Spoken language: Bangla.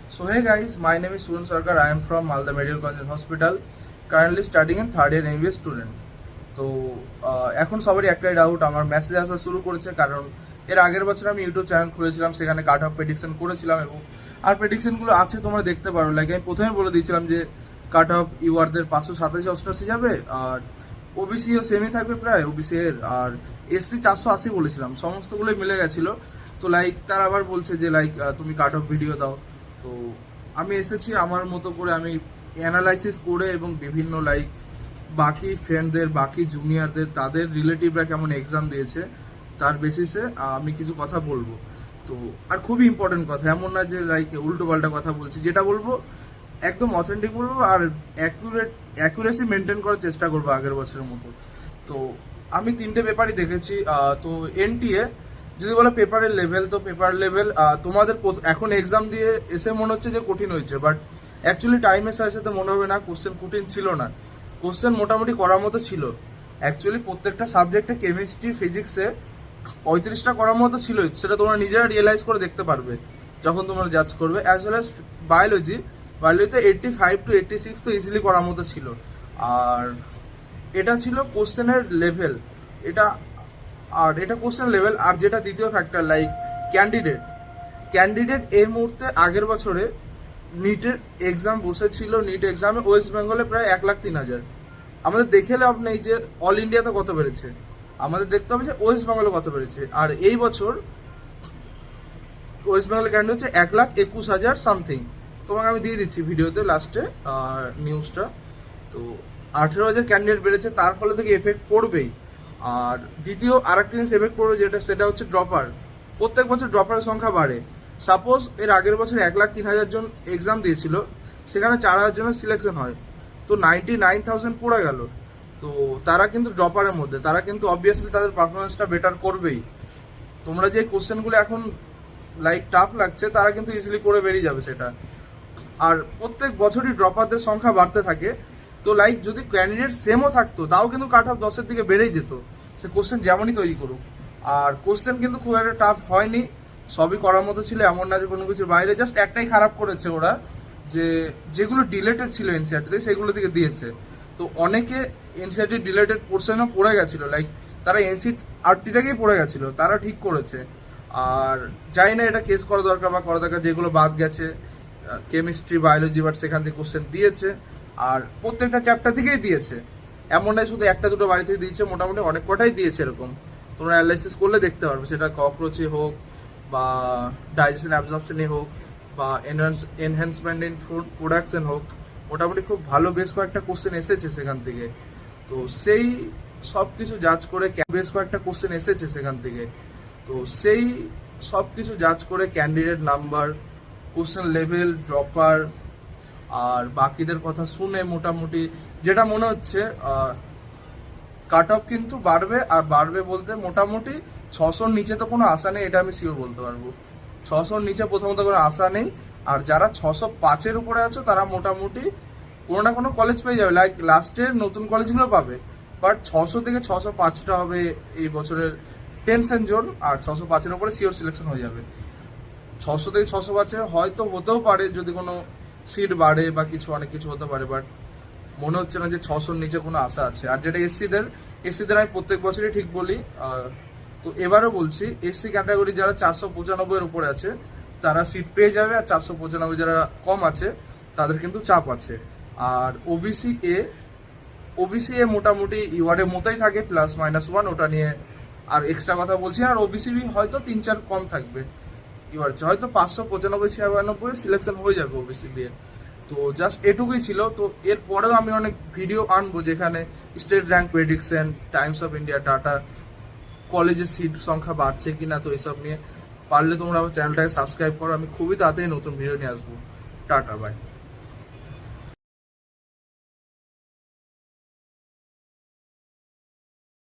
So hey guys, my name is Surun Sarkar. I am from Malda Medical College and Hospital, currently studying in third year MBA student. তো এখন সবারই একটাই ডাউট, আমার মেসেজ আসা শুরু করেছে, কারণ এর আগের বছর আমি ইউটিউব চ্যানেল খুলেছিলাম, সেখানে কাট অফ প্রেডিকশন করেছিলাম এবং আর প্রেডিকশনগুলো আছে তোমরা দেখতে পারো। লাইক আমি প্রথমে বলে দিয়েছিলাম যে কাট অফ ইউআরদের 587-88 যাবে, আর ওবিসিও সেমই থাকবে প্রায় ওবিসি এর, আর এসসি 480 বলেছিলাম, সমস্তগুলোই মিলে গেছিলো। তো লাইক তার আবার বলছে যে লাইক তুমি কাট অফ ভিডিও দাও। তো আমি এসেছি আমার মতো করে, আমি অ্যানালাইসিস করে এবং বিভিন্ন লাইক বাকি ফ্রেন্ডদের, বাকি জুনিয়রদের, তাদের রিলেটিভরা কেমন এক্সাম দিয়েছে তার বেসিসে আমি কিছু কথা বলবো। তো আর খুবই ইম্পর্টেন্ট কথা, এমন না যে লাইক উল্টো পাল্টা কথা বলছি, যেটা বলবো একদম অথেন্টিক বলবো আর অ্যাকুরেসি মেনটেন করার চেষ্টা করবো আগের বছরের মতো। তো আমি 3টে পেপারই দেখেছি। তো এনটিএ যদি বলো পেপারের লেভেল, তো পেপার লেভেল তোমাদের এখন এক্সাম দিয়ে এসে মনে হচ্ছে যে কঠিন হয়েছে, বাট অ্যাকচুয়ালি টাইমের সাথে সাথে মনে হবে না কোশ্চেন কঠিন ছিল না, কোশ্চেন মোটামুটি করার মতো ছিল। অ্যাকচুয়ালি প্রত্যেকটা সাবজেক্টে কেমিস্ট্রি ফিজিক্সে 35টা করার মতো ছিল, সেটা তোমরা নিজেরা রিয়েলাইজ করে দেখতে পারবে যখন তোমরা জাজ করবে। অ্যাজ ওয়েল অ্যাজ বায়োলজিতে 85 to 86 তো ইজিলি করার মতো ছিল। আর এটা ছিল কোশ্চেনের লেভেল, এটা কোশ্চেন লেভেল। আর যেটা দ্বিতীয় ফ্যাক্টর, লাইক ক্যান্ডিডেট এই মুহূর্তে আগের বছরে নিটের এক্সাম বসেছিল, নিট এক্সামে ওয়েস্ট বেঙ্গলে প্রায় 1,03,000। আমাদের দেখে লাভ নেই যে অল ইন্ডিয়াতে কত বেড়েছে, আমাদের দেখতে হবে যে ওয়েস্ট বেঙ্গলে কত বেড়েছে। আর এই বছর ওয়েস্ট বেঙ্গলের ক্যান্ডিডেট হচ্ছে 1,21,000 সামথিং। তোমাকে আমি দিয়ে দিচ্ছি ভিডিওতে লাস্টে নিউজটা। তো 18,000 ক্যান্ডিডেট বেড়েছে, তার ফলে থেকে এফেক্ট পড়বেই। আর দ্বিতীয় আরেকটা জিনিস এফেক্ট পড়বে, সেটা হচ্ছে ড্রপার। প্রত্যেক বছর ড্রপারের সংখ্যা বাড়ে। সাপোজ এর আগের বছর 1,03,000 জন এক্সাম দিয়েছিল, সেখানে 4,000 জনের সিলেকশন হয়, তো 99,000 পড়ে গেল। তো তারা কিন্তু ড্রপারের মধ্যে, তারা কিন্তু অবভিয়াসলি তাদের পারফরমেন্সটা বেটার করবেই। তোমরা যে কোশ্চেনগুলো এখন লাইক টাফ লাগছে, তারা কিন্তু ইজিলি করে বেরিয়ে যাবে সেটা। আর প্রত্যেক বছরই ড্রপারদের সংখ্যা বাড়তে থাকে। তো লাইক যদি ক্যান্ডিডেট সেমও থাকতো, তাও কিন্তু কাট অফ 10-এর দিকে বেড়েই যেত, সে কোশ্চেন যেমনই তৈরি করুক। আর কোশ্চেন কিন্তু খুব একটা টাফ হয়নি, সবই করার মতো ছিল, এমন না যে কোনো কিছুর বাইরে। জাস্ট একটাই খারাপ করেছে ওরা, যে যেগুলো ডিলেটেড ছিল এনসিআরটিতে সেগুলো থেকে দিয়েছে। তো অনেকে এনসিআরটি ডিলেটেড পোর্শনও পড়ে গেছিলো, লাইক তারা এনসিআরটিটাকেই পড়ে গেছিলো, তারা ঠিক করেছে। আর জানি না এটা কেস করা দরকার বা করা দরকার, যেগুলো বাদ গেছে কেমিস্ট্রি, বায়োলজি, বাট সেখান থেকে কোশ্চেন দিয়েছে। আর প্রত্যেকটা চ্যাপ্টার থেকেই দিয়েছে, এমন নয় শুধু একটা দুটো বাড়ি থেকে দিয়েছে, মোটামুটি অনেক কটাই দিয়েছে এরকম। তোমরা অ্যানালাইসিস করলে দেখতে পারবে, সেটা ককরোচে হোক বা ডাইজেশন অ্যাবজর্পশনে হোক বা এনহ্যান্সমেন্ট ইন প্রোডাকশন হোক, মোটামুটি খুব ভালো বেশ কয়েকটা কোশ্চেন এসেছে সেখান থেকে। তো সেই সব কিছু জাজ করে বেশ কয়েকটা কোশ্চেন এসেছে সেখান থেকে। তো সেই সব কিছু জাজ করে candidate number, question level, dropper আর বাকিদের কথা শুনে মোটামুটি যেটা মনে হচ্ছে কাট অফ কিন্তু বাড়বে। আর বাড়বে বলতে মোটামুটি 600-র নিচে তো কোনো আশা নেই, এটা আমি শিওর বলতে পারবো। 600-র নিচে প্রথমত কোনো আশা নেই। আর যারা 605-এর উপরে আছো, তারা মোটামুটি কোনো না কোনো কলেজ পেয়ে যাবে, লাইক লাস্টের নতুন কলেজগুলো পাবে। বাট 600 থেকে 605টা হবে এই বছরের টেনশন জোন, আর 605-এর উপরে শিওর সিলেকশন হয়ে যাবে। 600 থেকে 605 হয়তো হতেও পারে যদি কোনো সিট বাড়ে বা কিছু, অনেক কিছু হতে পারে, বাট মনে হচ্ছে না যে 600-র নিচে কোনো আশা আছে। আর যেটা এসসিদের আমি প্রত্যেক বছরই ঠিক বলি, তো এবারও বলছি, এসসি ক্যাটাগরি যারা 495-এর উপরে আছে তারা সিট পেয়ে যাবে, আর 495 যারা কম আছে তাদের কিন্তু চাপ আছে। আর ওবিসি এ মোটামুটি ইউআরের মতোই থাকে, +-1, ওটা নিয়ে আর এক্সট্রা কথা বলছি। আর ওবিসি বি হয়তো 3-4 কম থাকবে ইউআর চেয়ে, হয়তো 595-96 সিলেকশন হয়ে যাবে ওবিসি বি এর। তো জাস্ট এটুকুই ছিল। তো এরপরেও আমি অনেক ভিডিও আনবো, যেখানে state rank prediction, Times of India data, কলেজের সিট সংখ্যা বাড়ছে কিনা, তো এসব নিয়ে পারলে তোমরা আমার চ্যানেলটাকে সাবস্ক্রাইব করো। আমি খুবই তাড়াতাড়ি নতুন ভিডিও নিয়ে আসবো। Tata, by.